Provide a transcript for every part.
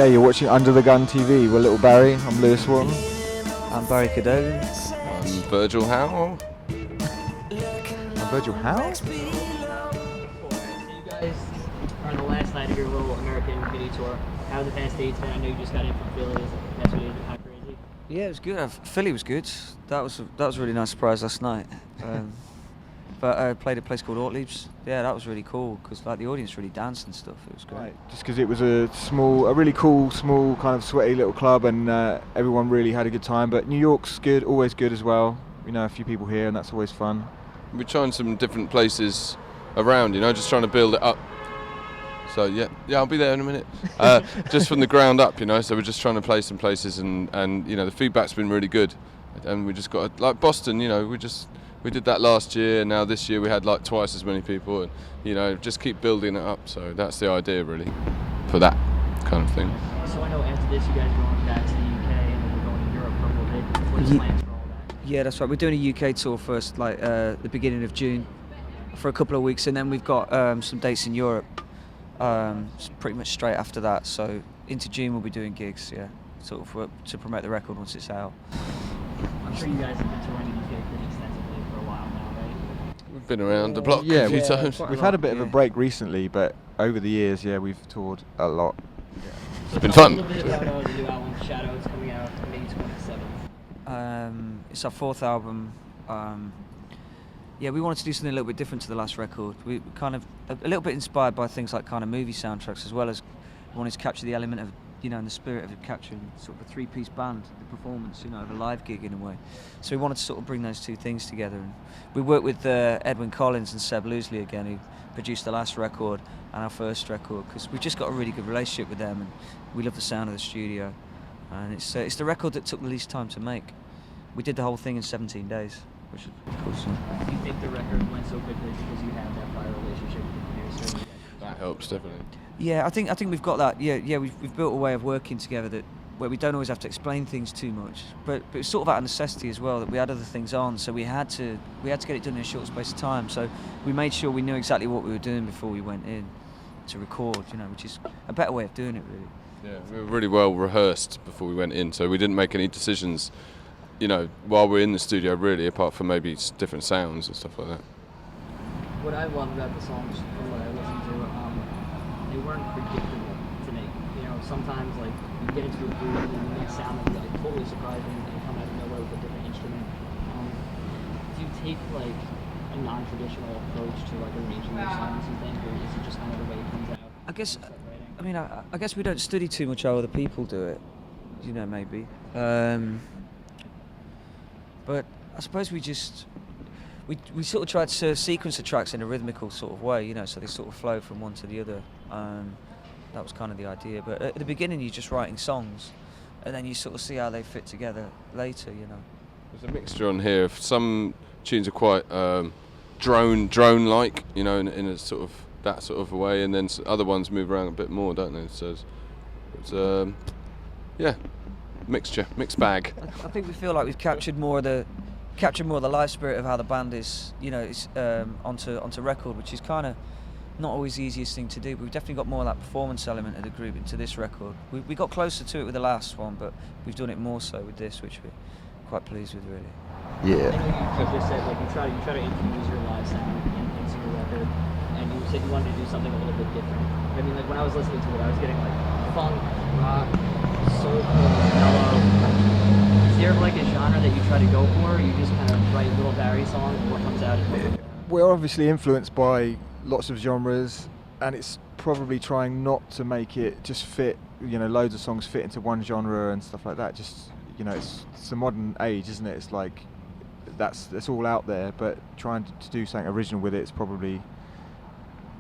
UK. You're watching Under the Gun TV. We're Little Barrie. I'm Lewis Wharton. I'm Barrie Cadogan. I'm Virgil Howell. I'm Virgil Howell? So you guys are on the last night of your little American mini tour. How was the past dates, man? I know you just got in from Philly. That's really kind of crazy. Yeah, it was good. Philly was good. That was a really nice surprise last night. But I played a place called Ortlieb's. Yeah, that was really cool because like the audience really danced and stuff. It was great. Right. Just because it was a really cool, small, kind of sweaty little club, and everyone really had a good time. But New York's good, always good as well. We know a few people here, and that's always fun. We're trying some different places around, just trying to build it up. So yeah, I'll be there in a minute. Just from the ground up, So we're just trying to play some places, and the feedback's been really good. And we just got like Boston, we did that last year, and now this year we had like twice as many people, and just keep building it up. So that's the idea really, for that kind of thing. So I know after this you guys are going back to the UK and then we're going to Europe for a little bit. What's the plans for all that? Yeah, that's right. We're doing a UK tour first, like the beginning of June, for a couple of weeks, and then we've got some dates in Europe. Pretty much straight after that. So into June we'll be doing gigs, yeah, sort of to promote the record once it's out. I'm sure you guys have been touring the UK pretty extensively for a while now, right? We've been around the block yeah, a few times. We've had a bit of a break recently, but over the years, yeah, we've toured a lot. So It's been tell us fun. a little bit about the new album, Shadow. It's coming out May 27th. It's our fourth album. Yeah, we wanted to do something a little bit different to the last record. We kind of a little bit inspired by things like kind of movie soundtracks, as well as we wanted to capture the element of, and the spirit of it, capturing sort of a three-piece band, the performance, of a live gig in a way. So we wanted to sort of bring those two things together. And we worked with Edwin Collins and Seb Loosley again, who produced the last record and our first record, because we've just got a really good relationship with them, and we love the sound of the studio. And it's the record that took the least time to make. We did the whole thing in 17 days. Which is cool. Do you think the record went so quickly because you had that prior relationship with the producer? That helps definitely. Yeah, I think we've got that. Yeah, we've built a way of working together where we don't always have to explain things too much, but it's sort of out of necessity as well that we had other things on, so we had to get it done in a short space of time. So we made sure we knew exactly what we were doing before we went in to record. Which is a better way of doing it, really. Yeah, we were really well rehearsed before we went in, so we didn't make any decisions. While we're in the studio, really, apart from maybe different sounds and stuff like that. What I love about the songs, from what I listened to, they weren't predictable to me. Sometimes like you get into a groove and you make sound that's like totally surprising and come out of nowhere with a different instrument. Do you take like a non-traditional approach to like arranging your songs, you think, or is it just kind of the way it comes out? I guess we don't study too much how other people do it. Maybe. But I suppose we sort of tried to sequence the tracks in a rhythmical sort of way, so they sort of flow from one to the other. That was kind of the idea. But at the beginning, you're just writing songs, and then you sort of see how they fit together later, There's a mixture on here. Some tunes are quite drone-like, in a sort of that sort of a way, and then other ones move around a bit more, don't they? So it's mixed bag. I think we feel like we've captured more of the live spirit of how the band is, onto record, which is kind of not always the easiest thing to do. But we've definitely got more of that performance element of the group into this record. We got closer to it with the last one, but we've done it more so with this, which we're quite pleased with, really. Yeah. I know you just said like you try to infuse your live sound into your record, and you said you wanted to do something a little bit different. I mean, like when I was listening to it, I was getting like funk, rock, soulful, mellow. Is there like a genre that you try to go for, or you just kind of write little Barrie songs and what comes out is what? We're obviously influenced by lots of genres, and it's probably trying not to make it just fit, loads of songs fit into one genre and stuff like that. Just, it's a modern age, isn't it? It's like that's all out there, but trying to do something original with it is probably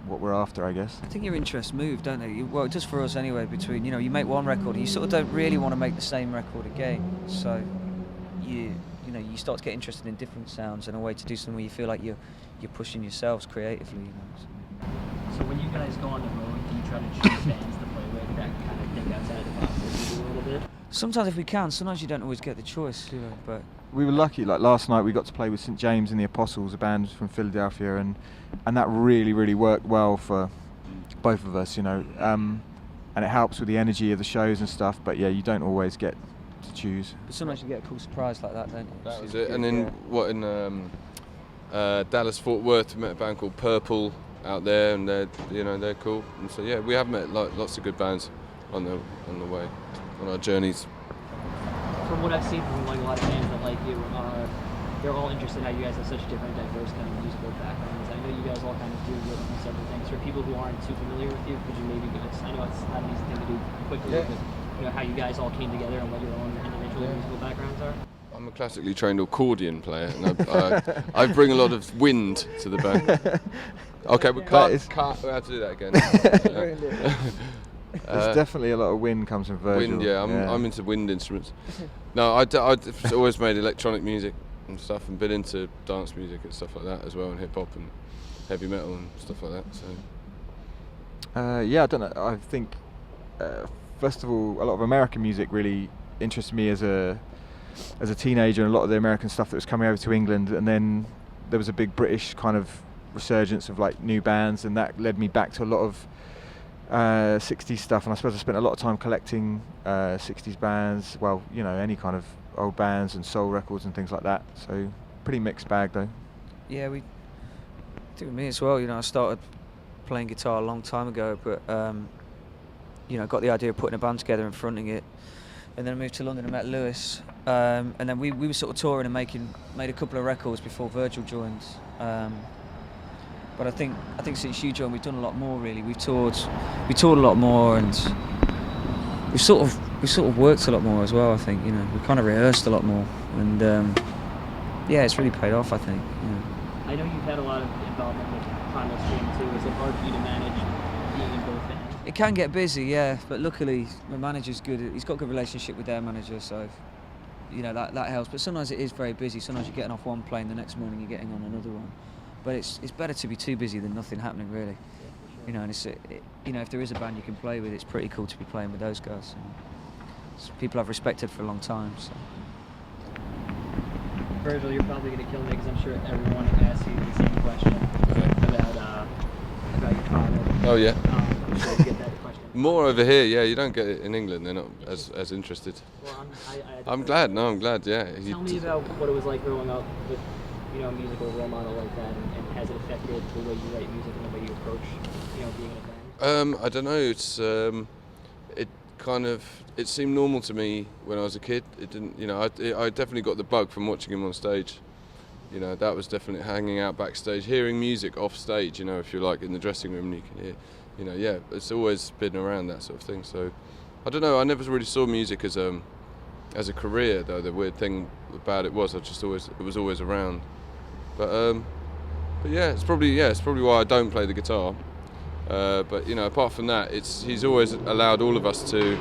what we're after, I guess. I think your interests move, don't they? Well, it does for us anyway. Between you make one record, and you sort of don't really want to make the same record again. So you start to get interested in different sounds and a way to do something where you feel like you're pushing yourselves creatively. So when you guys go on the road, do you try to choose bands to play with that kind of think outside the box a little bit? Sometimes if we can, sometimes you don't always get the choice, but we were lucky. Like last night, we got to play with St James and the Apostles, a band from Philadelphia, and that really worked well for both of us. and it helps with the energy of the shows and stuff. But yeah, you don't always get to choose. But sometimes you get a cool surprise like that, don't you? That was Which is it. good, And then yeah. in Dallas Fort Worth, we met a band called Purple out there, and they're cool. And so yeah, we have met lots of good bands on the way, on our journeys. From what I've seen from like a lot of fans that like you, they're all interested in how you guys have such different, diverse kind of musical backgrounds. I know you guys all kind of do almost several things. For people who aren't too familiar with you, could you maybe give us? I know it's not an easy thing to do quickly, Yeah. but you know how you guys all came together and what your own individual musical backgrounds are. I'm a classically trained accordion player, and I bring a lot of wind to the band. Okay, we can't have to do that again. There's definitely a lot of wind comes from Virgil. Wind, yeah. I'm into wind instruments. No, I've always made electronic music and stuff, and been into dance music and stuff like that as well, and hip hop and heavy metal and stuff like that. So Yeah, I don't know. I think first of all, a lot of American music really interested me as a teenager, and a lot of the American stuff that was coming over to England, and then there was a big British kind of resurgence of like new bands, and that led me back to a lot of 60s stuff. And I suppose I spent a lot of time collecting 60s bands, well, you know, any kind of old bands and soul records and things like that. So pretty mixed bag though. Yeah, I think with me as well, you know, I started playing guitar a long time ago, but you know, got the idea of putting a band together and fronting it, and then I moved to London and met Lewis, and then we were sort of touring and made a couple of records before Virgil joined. But I think since you joined, we've done a lot more really. We toured a lot more, and we sort of worked a lot more as well. I think, you know, we kind of rehearsed a lot more, and yeah, it's really paid off, I think. Yeah. I know you've had a lot of involvement with Primal Scream too. Is it hard for you to manage being in both bands? It can get busy, yeah, but luckily my manager's good. He's got a good relationship with their manager, so you know that helps. But sometimes it is very busy. Sometimes you're getting off one plane, the next morning you're getting on another one. But it's better to be too busy than nothing happening, really. Yeah, for sure. You know, and you know, if there is a band you can play with, it's pretty cool to be playing with those guys. And it's people I've respected for a long time. So. Virgil, you're probably going to kill me because I'm sure everyone asks you the same question about your father. Oh yeah. I'm sure you get that question. More over here, yeah. You don't get it in England. They're not as interested. Well, I'm glad. No, I'm glad. Yeah. Tell me about what it was like growing up with, you know, a musical role model like that, and has it affected the way you write music and the way you approach, you know, being in a band? I don't know. It's it seemed normal to me when I was a kid. It didn't, you know. I definitely got the bug from watching him on stage. You know, that was definitely hanging out backstage, hearing music off stage. You know, if you're like in the dressing room, and you can hear. You know, yeah. It's always been around that sort of thing. So, I don't know. I never really saw music as a career though. The weird thing about it was it was always around. But yeah, it's probably why I don't play the guitar. But you know, apart from that, he's always allowed all of us to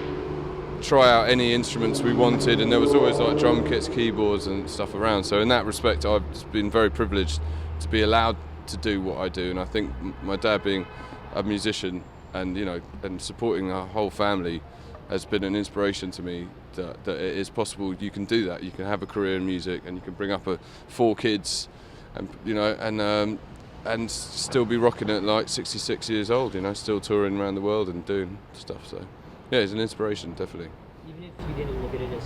try out any instruments we wanted, and there was always like drum kits, keyboards, and stuff around. So in that respect, I've been very privileged to be allowed to do what I do. And I think my dad being a musician and you know and supporting our whole family has been an inspiration to me that it is possible. You can do that. You can have a career in music, and you can bring up 4 kids. And you know, and still be rocking at like 66 years old. You know, still touring around the world and doing stuff. So, yeah, it's an inspiration, definitely. Even if you didn't look at it as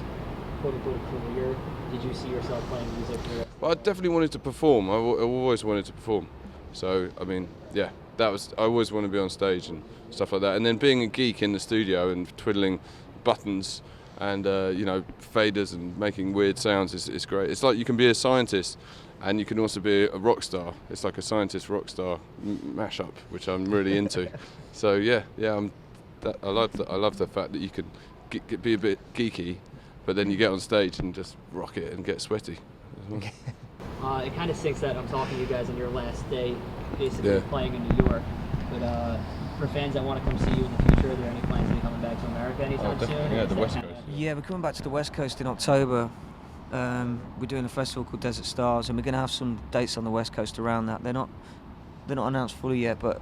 quote unquote a career, did you see yourself playing music? Well, I definitely wanted to perform. I always wanted to perform. So, I mean, yeah, I always wanted to be on stage and stuff like that. And then being a geek in the studio and twiddling buttons and you know, faders and making weird sounds is great. It's like you can be a scientist. And you can also be a rock star. It's like a scientist rock star mashup, which I'm really into. So yeah, I love the fact that you can be a bit geeky, but then you get on stage and just rock it and get sweaty. It kind of stinks that I'm talking to you guys on your last day, basically Yeah. playing in New York. But for fans that want to come see you in the future, are there any plans to be coming back to America anytime soon? definitely. Yeah, Or the is West that Coast. kinda- Yeah, we're coming back to the West Coast in October. We're doing a festival called Desert Stars, and we're going to have some dates on the West Coast around that. They're not announced fully yet, but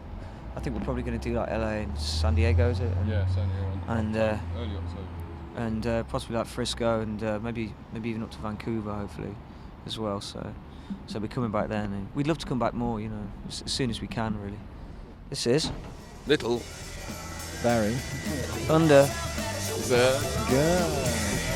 I think we're probably going to do like LA and San Diego, is it? Yeah, certainly. And Early October. and possibly like Frisco, and maybe even up to Vancouver, hopefully, as well. So we're coming back then. And we'd love to come back more, you know, as soon as we can, really. This is Little Barrie. Thunder. The Go.